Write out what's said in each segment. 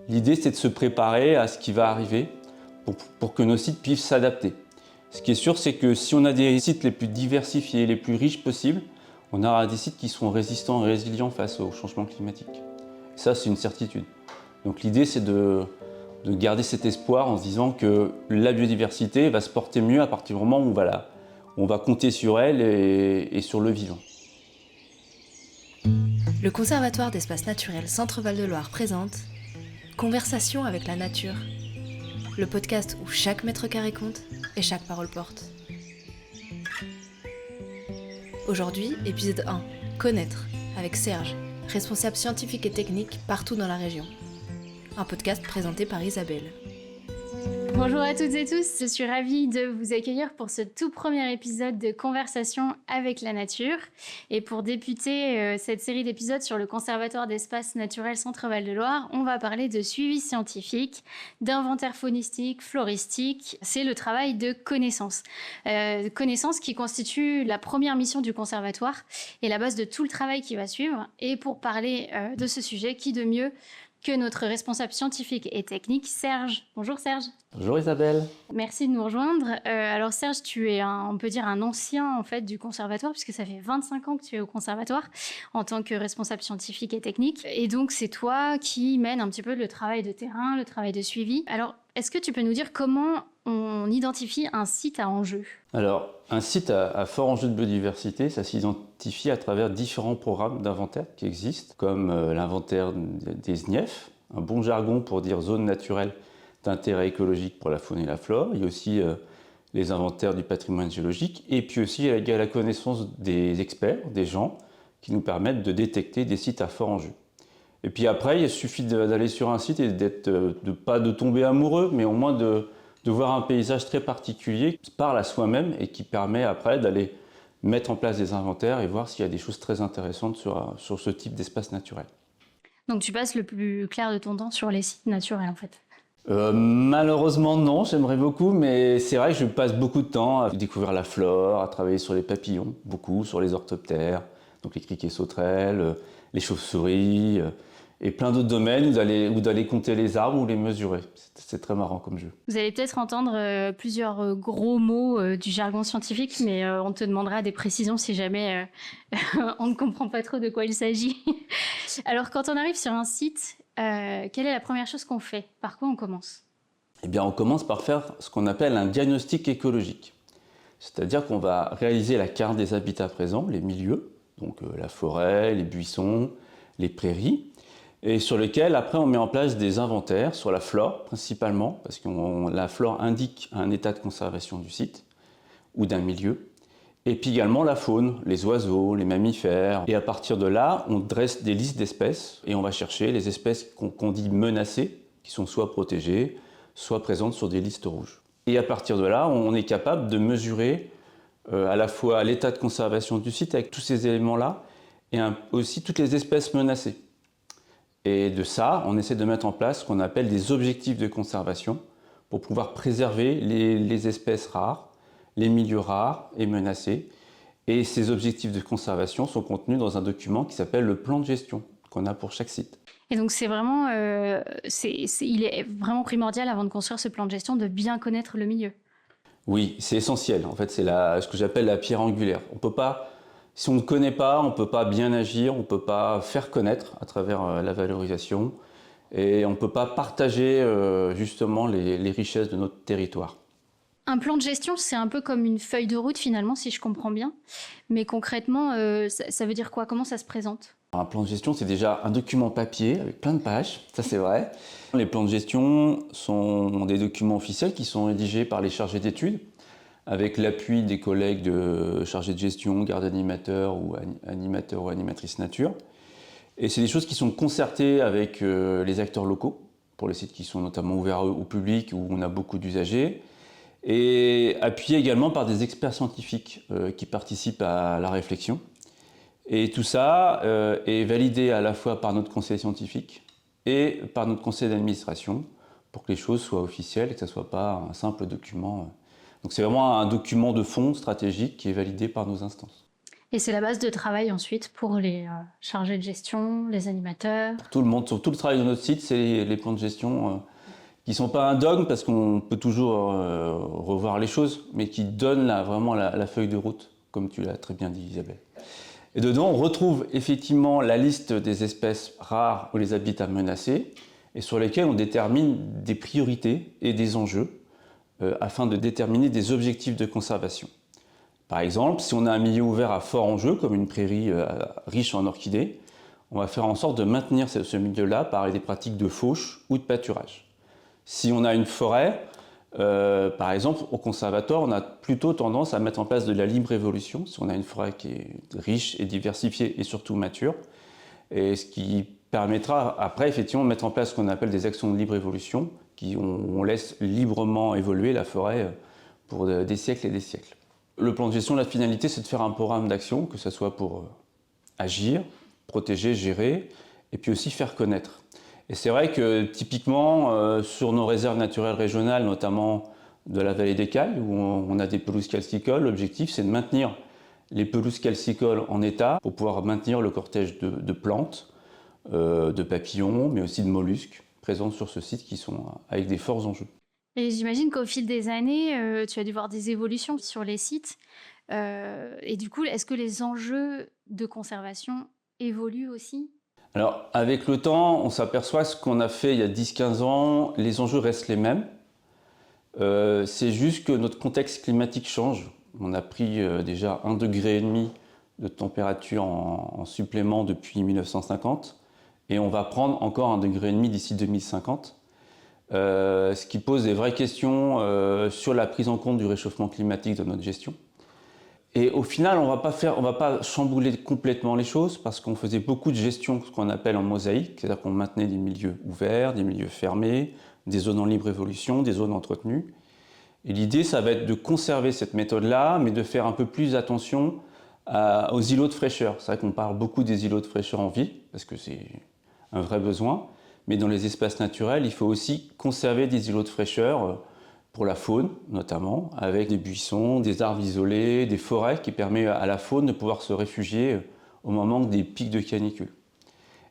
L'idée, c'est de se préparer à ce qui va arriver pour que nos sites puissent s'adapter. Ce qui est sûr, c'est que si on a des sites les plus diversifiés, les plus riches possibles, on aura des sites qui seront résistants et résilients face au changement climatique. Et ça, c'est une certitude. Donc l'idée, c'est de garder cet espoir en se disant que la biodiversité va se porter mieux à partir du moment où on va compter sur elle et sur le vivant. Le Conservatoire d'espaces naturels Centre-Val de Loire présente Conversation avec la nature, le podcast où chaque mètre carré compte et chaque parole porte. Aujourd'hui, épisode 1, Connaître, avec Serge, responsable scientifique et technique partout dans la région. Un podcast présenté par Isabelle. Bonjour à toutes et tous, je suis ravie de vous accueillir pour ce tout premier épisode de Conversation avec la nature. Et pour débuter cette série d'épisodes sur le Conservatoire d'espaces naturels Centre-Val de Loire, on va parler de suivi scientifique, d'inventaire faunistique, floristique. C'est le travail de connaissance. Connaissance qui constitue la première mission du Conservatoire et la base de tout le travail qui va suivre. Et pour parler de ce sujet, qui de mieux que notre responsable scientifique et technique, Serge. Bonjour Serge. Bonjour Isabelle. Merci de nous rejoindre. Alors Serge, tu es on peut dire un ancien en fait du conservatoire puisque ça fait 25 ans que tu es au conservatoire en tant que responsable scientifique et technique. Et donc c'est toi qui mène un petit peu le travail de terrain, le travail de suivi. Alors est-ce que tu peux nous dire comment on identifie un site à enjeu ? Alors, un site à fort enjeu de biodiversité, ça s'identifie à travers différents programmes d'inventaire qui existent, comme l'inventaire des SNIEF, un bon jargon pour dire zone naturelle d'intérêt écologique pour la faune et la flore. Il y a aussi les inventaires du patrimoine géologique, et puis aussi il y a la connaissance des experts, des gens, qui nous permettent de détecter des sites à fort enjeu. Et puis après, il suffit d'aller sur un site et pas de tomber amoureux, mais au moins de voir un paysage très particulier qui parle à soi-même et qui permet après d'aller mettre en place des inventaires et voir s'il y a des choses très intéressantes sur ce type d'espace naturel. Donc tu passes le plus clair de ton temps sur les sites naturels en fait. Malheureusement non, j'aimerais beaucoup, mais c'est vrai que je passe beaucoup de temps à découvrir la flore, à travailler sur les papillons, beaucoup, sur les orthoptères, donc les criquets sauterelles, les chauves-souris, et plein d'autres domaines où d'aller compter les arbres ou les mesurer. C'est très marrant comme jeu. Vous allez peut-être entendre plusieurs gros mots du jargon scientifique, mais on te demandera des précisions si jamais on ne comprend pas trop de quoi il s'agit. Alors, quand on arrive sur un site, quelle est la première chose qu'on fait ? Par quoi on commence ? Eh bien, on commence par faire ce qu'on appelle un diagnostic écologique. C'est-à-dire qu'on va réaliser la carte des habitats présents, les milieux, donc la forêt, les buissons, les prairies, et sur lesquels après on met en place des inventaires sur la flore principalement, parce que la flore indique un état de conservation du site ou d'un milieu, et puis également la faune, les oiseaux, les mammifères, et à partir de là on dresse des listes d'espèces et on va chercher les espèces qu'on dit menacées, qui sont soit protégées, soit présentes sur des listes rouges. Et à partir de là on est capable de mesurer à la fois l'état de conservation du site avec tous ces éléments-là, et aussi toutes les espèces menacées. Et de ça, on essaie de mettre en place ce qu'on appelle des objectifs de conservation pour pouvoir préserver les espèces rares, les milieux rares et menacés. Et ces objectifs de conservation sont contenus dans un document qui s'appelle le plan de gestion qu'on a pour chaque site. Et donc c'est vraiment, il est vraiment primordial avant de construire ce plan de gestion de bien connaître le milieu. Oui, c'est essentiel. En fait, c'est ce que j'appelle la pierre angulaire. Si on ne connaît pas, on ne peut pas bien agir, on ne peut pas faire connaître à travers la valorisation et on ne peut pas partager justement les richesses de notre territoire. Un plan de gestion, c'est un peu comme une feuille de route finalement, si je comprends bien. Mais concrètement, ça veut dire quoi ? Comment ça se présente ? Un plan de gestion, c'est déjà un document papier avec plein de pages, ça c'est vrai. Les plans de gestion sont des documents officiels qui sont rédigés par les chargés d'études, avec l'appui des collègues de chargés de gestion, gardes animateurs ou animatrices nature. Et c'est des choses qui sont concertées avec les acteurs locaux, pour les sites qui sont notamment ouverts au public, où on a beaucoup d'usagers, et appuyés également par des experts scientifiques qui participent à la réflexion. Et tout ça est validé à la fois par notre conseil scientifique et par notre conseil d'administration, pour que les choses soient officielles et que ce ne soit pas un simple document. Donc c'est vraiment un document de fond stratégique qui est validé par nos instances. Et c'est la base de travail ensuite pour les chargés de gestion, les animateurs. Tout le monde, sur tout le travail de notre site, c'est les plans de gestion qui ne sont pas un dogme parce qu'on peut toujours revoir les choses, mais qui donnent vraiment la feuille de route, comme tu l'as très bien dit Isabelle. Et dedans, on retrouve effectivement la liste des espèces rares ou les habitats menacés, et sur lesquels on détermine des priorités et des enjeux afin de déterminer des objectifs de conservation. Par exemple, si on a un milieu ouvert à fort enjeu, comme une prairie riche en orchidées, on va faire en sorte de maintenir ce milieu-là par des pratiques de fauche ou de pâturage. Si on a une forêt, par exemple, au conservatoire, on a plutôt tendance à mettre en place de la libre évolution, si on a une forêt qui est riche et diversifiée et surtout mature, et ce qui permettra après effectivement de mettre en place ce qu'on appelle des actions de libre évolution, on laisse librement évoluer la forêt pour des siècles et des siècles. Le plan de gestion, la finalité, c'est de faire un programme d'action, que ce soit pour agir, protéger, gérer, et puis aussi faire connaître. Et c'est vrai que typiquement, sur nos réserves naturelles régionales, notamment de la vallée des Cales, où on a des pelouses calcicoles, l'objectif c'est de maintenir les pelouses calcicoles en état pour pouvoir maintenir le cortège de plantes, de papillons, mais aussi de mollusques présents sur ce site qui sont avec des forts enjeux. Et j'imagine qu'au fil des années, tu as dû voir des évolutions sur les sites. Et du coup, est-ce que les enjeux de conservation évoluent aussi ? Alors, avec le temps, on s'aperçoit que ce qu'on a fait il y a 10-15 ans, les enjeux restent les mêmes. C'est juste que notre contexte climatique change. On a pris déjà 1,5 degré de température en supplément depuis 1950. Et on va prendre encore 1,5 degré d'ici 2050. Ce qui pose des vraies questions sur la prise en compte du réchauffement climatique dans notre gestion. Et au final, on va pas chambouler complètement les choses parce qu'on faisait beaucoup de gestion, ce qu'on appelle en mosaïque, c'est-à-dire qu'on maintenait des milieux ouverts, des milieux fermés, des zones en libre évolution, des zones entretenues. Et l'idée, ça va être de conserver cette méthode-là, mais de faire un peu plus attention aux îlots de fraîcheur. C'est vrai qu'on parle beaucoup des îlots de fraîcheur en ville, parce que c'est un vrai besoin, mais dans les espaces naturels, il faut aussi conserver des îlots de fraîcheur pour la faune notamment, avec des buissons, des arbres isolés, des forêts qui permettent à la faune de pouvoir se réfugier au moment des pics de canicule.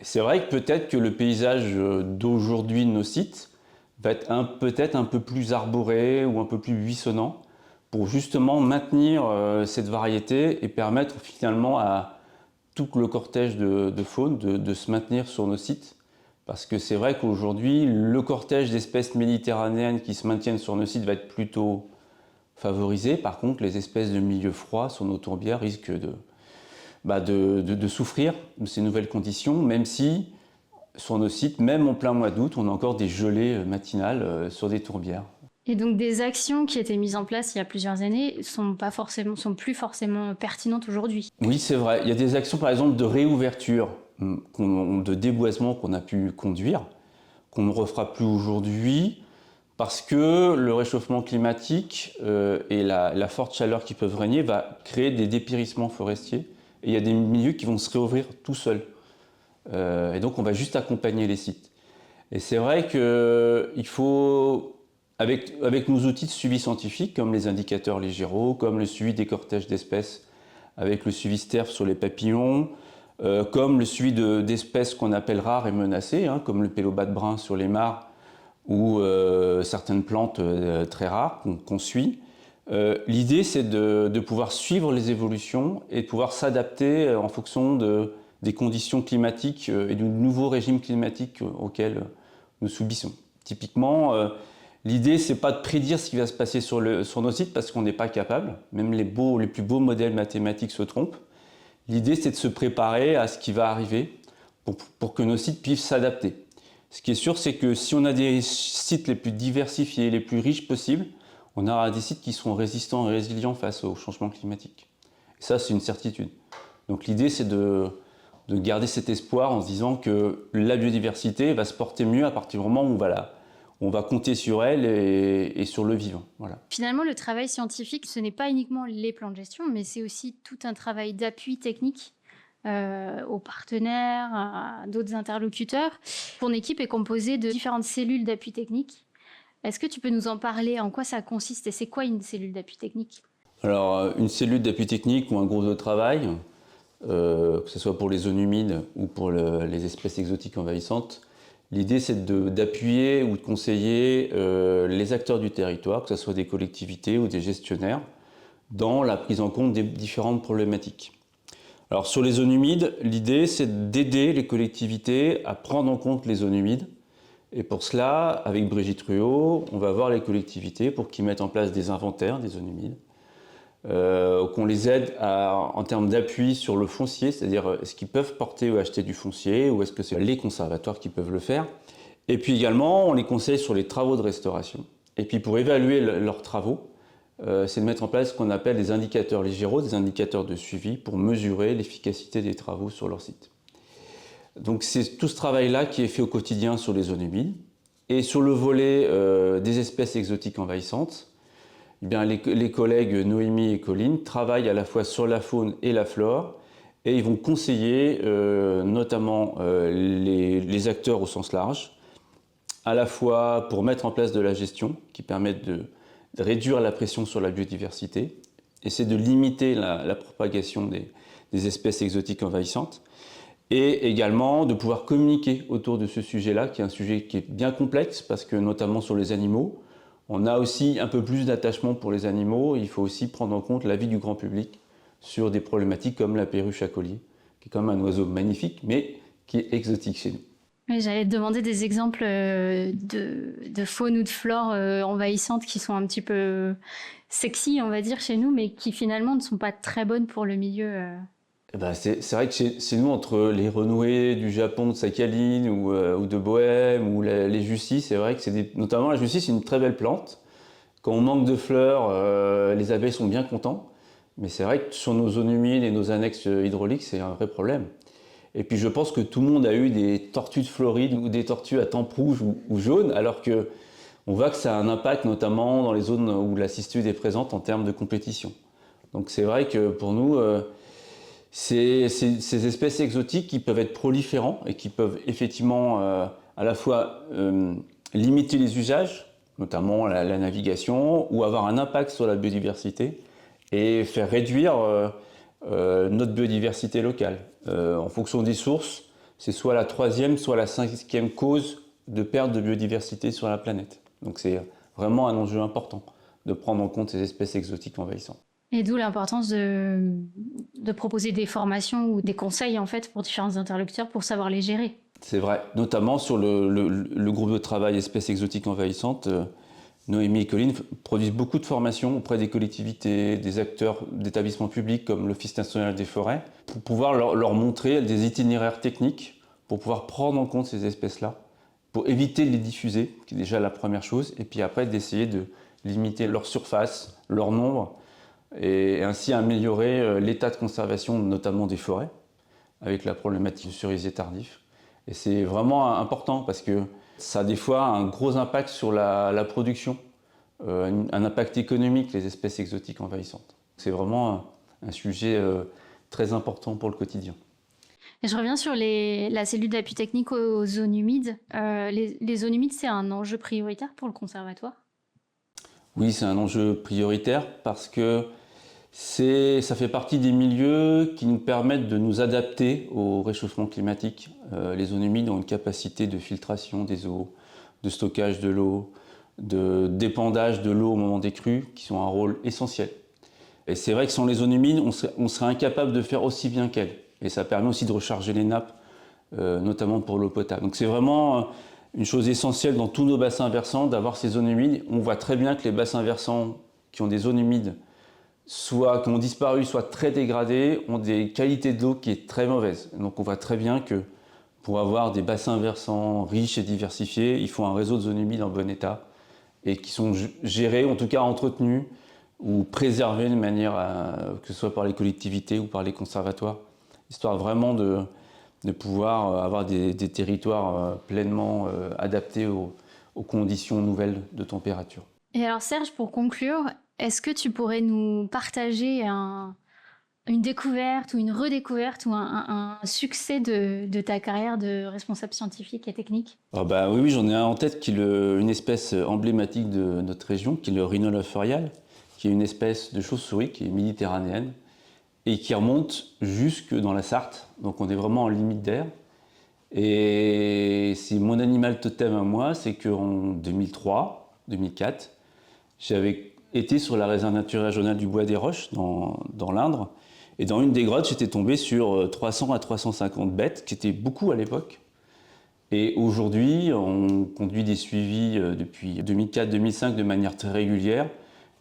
Et c'est vrai que peut-être que le paysage d'aujourd'hui de nos sites va être peut-être un peu plus arboré ou un peu plus buissonnant pour justement maintenir cette variété et permettre finalement à tout le cortège de faune de se maintenir sur nos sites. Parce que c'est vrai qu'aujourd'hui, le cortège d'espèces méditerranéennes qui se maintiennent sur nos sites va être plutôt favorisé. Par contre, les espèces de milieux froids sur nos tourbières risquent de souffrir de ces nouvelles conditions, même si sur nos sites, même en plein mois d'août, on a encore des gelées matinales sur des tourbières. Et donc des actions qui étaient mises en place il y a plusieurs années sont plus forcément pertinentes aujourd'hui. Oui, c'est vrai. Il y a des actions, par exemple, de réouverture, de déboisement qu'on a pu conduire, qu'on ne refera plus aujourd'hui, parce que le réchauffement climatique et la forte chaleur qui peuvent régner va créer des dépérissements forestiers. Et il y a des milieux qui vont se réouvrir tout seuls. Et donc on va juste accompagner les sites. Et c'est vrai qu'il faut, avec nos outils de suivi scientifique, comme les indicateurs Ligero, comme le suivi des cortèges d'espèces, avec le suivi STERF sur les papillons, comme le suivi d'espèces qu'on appelle rares et menacées, comme le pélobate brun sur les mares ou certaines plantes très rares qu'on suit. L'idée, c'est de pouvoir suivre les évolutions et de pouvoir s'adapter en fonction des conditions climatiques et du nouveau régime climatique auquel nous subissons. Typiquement, l'idée, c'est pas de prédire ce qui va se passer sur nos sites parce qu'on n'est pas capable. Même les plus beaux modèles mathématiques se trompent. L'idée, c'est de se préparer à ce qui va arriver pour que nos sites puissent s'adapter. Ce qui est sûr, c'est que si on a des sites les plus diversifiés, les plus riches possibles, on aura des sites qui seront résistants et résilients face au changement climatique. Et ça, c'est une certitude. Donc l'idée, c'est de garder cet espoir en se disant que la biodiversité va se porter mieux à partir du moment où on va compter sur elle et sur le vivant. Voilà. Finalement, le travail scientifique, ce n'est pas uniquement les plans de gestion, mais c'est aussi tout un travail d'appui technique aux partenaires, à d'autres interlocuteurs. Ton équipe est composée de différentes cellules d'appui technique. Est-ce que tu peux nous en parler? En quoi ça consiste et c'est quoi une cellule d'appui technique? Alors, une cellule d'appui technique ou un groupe de travail, que ce soit pour les zones humides ou pour les espèces exotiques envahissantes, l'idée c'est d'appuyer ou de conseiller les acteurs du territoire, que ce soit des collectivités ou des gestionnaires, dans la prise en compte des différentes problématiques. Alors sur les zones humides, l'idée c'est d'aider les collectivités à prendre en compte les zones humides. Et pour cela, avec Brigitte Ruot, on va voir les collectivités pour qu'ils mettent en place des inventaires des zones humides, qu'on les aide en termes d'appui sur le foncier, c'est-à-dire est-ce qu'ils peuvent porter ou acheter du foncier, ou est-ce que c'est les conservatoires qui peuvent le faire. Et puis également, on les conseille sur les travaux de restauration. Et puis pour évaluer leurs travaux, c'est de mettre en place ce qu'on appelle des indicateurs légéraux, des indicateurs de suivi pour mesurer l'efficacité des travaux sur leur site. Donc c'est tout ce travail-là qui est fait au quotidien sur les zones humides. Et sur le volet des espèces exotiques envahissantes, eh bien, les collègues Noémie et Colline travaillent à la fois sur la faune et la flore, et ils vont conseiller notamment les acteurs au sens large, à la fois pour mettre en place de la gestion qui permette de réduire la pression sur la biodiversité, essayer de limiter la propagation des espèces exotiques envahissantes, et également de pouvoir communiquer autour de ce sujet-là, qui est un sujet qui est bien complexe, parce que notamment sur les animaux, on a aussi un peu plus d'attachement pour les animaux. Il faut aussi prendre en compte l'avis du grand public sur des problématiques comme la perruche à collier, qui est quand même un oiseau magnifique, mais qui est exotique chez nous. Oui, j'allais te demander des exemples de faune ou de flore envahissantes qui sont un petit peu sexy, on va dire, chez nous, mais qui finalement ne sont pas très bonnes pour le milieu. C'est vrai que chez nous, entre les renouées du Japon, de Sakhaline ou de Bohème, ou les jussis, c'est vrai que notamment la jussie, c'est une très belle plante. Quand on manque de fleurs, les abeilles sont bien contents. Mais c'est vrai que sur nos zones humides et nos annexes hydrauliques, c'est un vrai problème. Et puis je pense que tout le monde a eu des tortues de Floride ou des tortues à tempes rouges ou jaunes, alors qu'on voit que ça a un impact notamment dans les zones où la cistude est présente en termes de compétition. Donc c'est vrai que pour nous, ces espèces exotiques qui peuvent être proliférants et qui peuvent effectivement à la fois limiter les usages, notamment la navigation, ou avoir un impact sur la biodiversité et faire réduire notre biodiversité locale. En fonction des sources, c'est soit la 3e, soit la 5e cause de perte de biodiversité sur la planète. Donc c'est vraiment un enjeu important de prendre en compte ces espèces exotiques envahissantes. Et d'où l'importance de proposer des formations ou des conseils en fait pour différents interlocuteurs pour savoir les gérer. C'est vrai, notamment sur le groupe de travail espèces exotiques envahissantes, Noémie et Colline produisent beaucoup de formations auprès des collectivités, des acteurs d'établissements publics comme l'Office national des forêts, pour pouvoir leur montrer des itinéraires techniques pour pouvoir prendre en compte ces espèces-là, pour éviter de les diffuser, qui est déjà la première chose, et puis après d'essayer de limiter leur surface, leur nombre, et ainsi améliorer l'état de conservation notamment des forêts, avec la problématique du cerisier tardif. Et c'est vraiment important parce que ça a des fois un gros impact sur la production, un impact économique, les espèces exotiques envahissantes. C'est vraiment un sujet très important pour le quotidien. Et je reviens sur la cellule d'appui technique aux zones humides. Les zones humides, c'est un enjeu prioritaire pour le conservatoire ? Oui, c'est un enjeu prioritaire parce que ça fait partie des milieux qui nous permettent de nous adapter au réchauffement climatique. Les zones humides ont une capacité de filtration des eaux, de stockage de l'eau, de d'épandage de l'eau au moment des crues, qui sont un rôle essentiel. Et c'est vrai que sans les zones humides, on serait incapable de faire aussi bien qu'elles. Et ça permet aussi de recharger les nappes, notamment pour l'eau potable. Donc c'est vraiment une chose essentielle dans tous nos bassins versants d'avoir ces zones humides. On voit très bien que les bassins versants qui ont des zones humides, soit qui ont disparu, soit très dégradés, ont des qualités d'eau qui est très mauvaise. Donc on voit très bien que pour avoir des bassins versants riches et diversifiés, il faut un réseau de zones humides en bon état et qui sont gérés, en tout cas entretenus ou préservés de manière que ce soit par les collectivités ou par les conservatoires, histoire vraiment de pouvoir avoir des territoires pleinement adaptés aux conditions nouvelles de température. Et alors Serge, pour conclure, est-ce que tu pourrais nous partager une découverte ou une redécouverte ou un succès de ta carrière de responsable scientifique et technique ? Oui, j'en ai un en tête qui est une espèce emblématique de notre région, qui est le rhinolophe ferial, qui est une espèce de chauve-souris qui est méditerranéenne et qui remonte jusque dans la Sarthe. Donc on est vraiment en limite d'air. Et c'est mon animal totem à moi, c'est qu'en 2003-2004, j'avais été sur la réserve naturelle régionale du Bois des Roches, dans l'Indre. Et dans une des grottes, j'étais tombé sur 300 à 350 bêtes, qui étaient beaucoup à l'époque. Et aujourd'hui, on conduit des suivis depuis 2004-2005 de manière très régulière.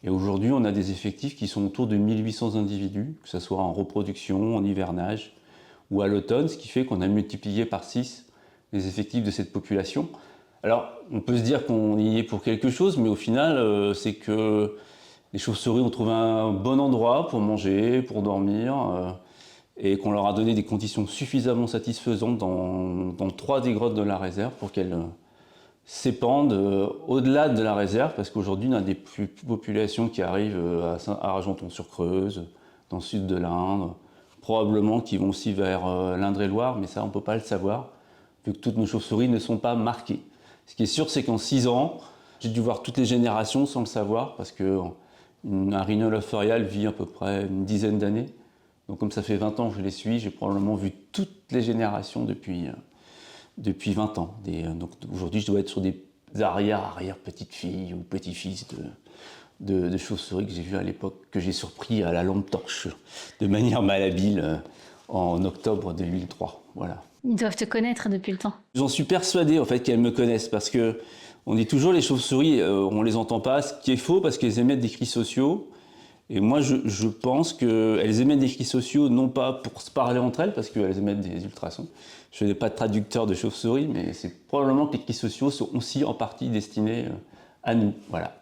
Et aujourd'hui, on a des effectifs qui sont autour de 1800 individus, que ce soit en reproduction, en hivernage ou à l'automne, ce qui fait qu'on a multiplié par 6 les effectifs de cette population. Alors, on peut se dire qu'on y est pour quelque chose, mais au final, c'est que les chauves-souris ont trouvé un bon endroit pour manger, pour dormir, et qu'on leur a donné des conditions suffisamment satisfaisantes dans 3 des grottes de la réserve pour qu'elles s'épandent au-delà de la réserve, parce qu'aujourd'hui, on a des populations qui arrivent à Argenton-sur-Creuse, dans le sud de l'Indre, probablement qui vont aussi vers l'Indre-et-Loire, mais ça, on ne peut pas le savoir, vu que toutes nos chauves-souris ne sont pas marquées. Ce qui est sûr, c'est qu'en 6 ans, j'ai dû voir toutes les générations sans le savoir, parce qu'un rhinolophorial vit à peu près une dizaine d'années. Donc comme ça fait 20 ans que je les suis, j'ai probablement vu toutes les générations depuis 20 ans. Donc aujourd'hui, je dois être sur des arrière-petites-filles ou petits-fils de chauves-souris que j'ai vus à l'époque, que j'ai surpris à la lampe torche, de manière malhabile, en octobre 2003. Voilà. Ils doivent te connaître depuis le temps. J'en suis persuadé en fait qu'elles me connaissent, parce que on dit toujours les chauves-souris, on les entend pas, ce qui est faux parce qu'elles émettent des cris sociaux. Et moi, je pense qu'elles émettent des cris sociaux, non pas pour se parler entre elles, parce qu'elles émettent des ultrasons. Je n'ai pas de traducteur de chauve-souris, mais c'est probablement que les cris sociaux sont aussi en partie destinés à nous. Voilà,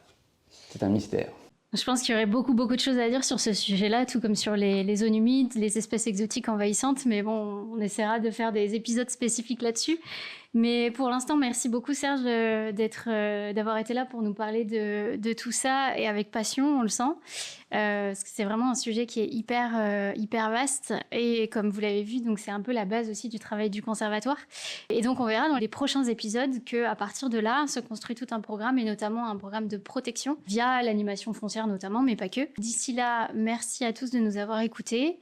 c'est un mystère. Je pense qu'il y aurait beaucoup de choses à dire sur ce sujet-là, tout comme sur les zones humides, les espèces exotiques envahissantes. Mais bon, on essaiera de faire des épisodes spécifiques là-dessus. Mais pour l'instant, merci beaucoup Serge d'avoir été là pour nous parler de tout ça, et avec passion, on le sent. Parce que c'est vraiment un sujet qui est hyper vaste, et comme vous l'avez vu, donc c'est un peu la base aussi du travail du conservatoire. Et donc on verra dans les prochains épisodes qu'à partir de là se construit tout un programme, et notamment un programme de protection via l'animation foncière notamment, mais pas que. D'ici là, merci à tous de nous avoir écoutés.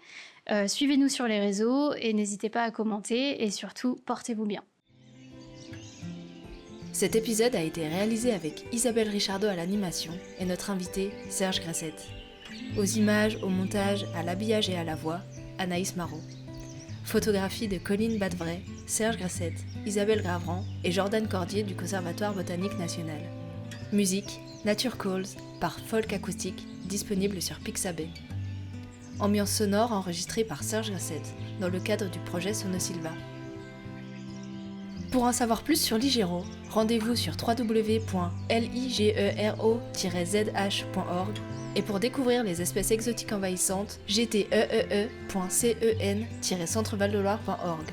Suivez-nous sur les réseaux et n'hésitez pas à commenter, et surtout, portez-vous bien. Cet épisode a été réalisé avec Isabelle Richardot à l'animation et notre invité Serge Grassette. Aux images, au montage, à l'habillage et à la voix, Anaïs Marot. Photographie de Colline Badevray, Serge Grassette, Isabelle Gravran et Jordan Cordier du Conservatoire Botanique National. Musique, Nature Calls, par Folk Acoustique, disponible sur Pixabay. Ambiance sonore enregistrée par Serge Grassette dans le cadre du projet Sonosilva. Pour en savoir plus sur l'IGERO, rendez-vous sur www.ligero-zh.org, et pour découvrir les espèces exotiques envahissantes, gteee.cen-centrevaldeloire.org.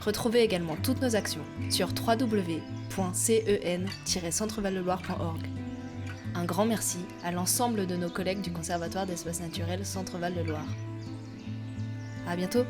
Retrouvez également toutes nos actions sur www.cen-centrevaldeloire.org. Un grand merci à l'ensemble de nos collègues du Conservatoire d'espaces naturels Centre-Val de Loire. À bientôt!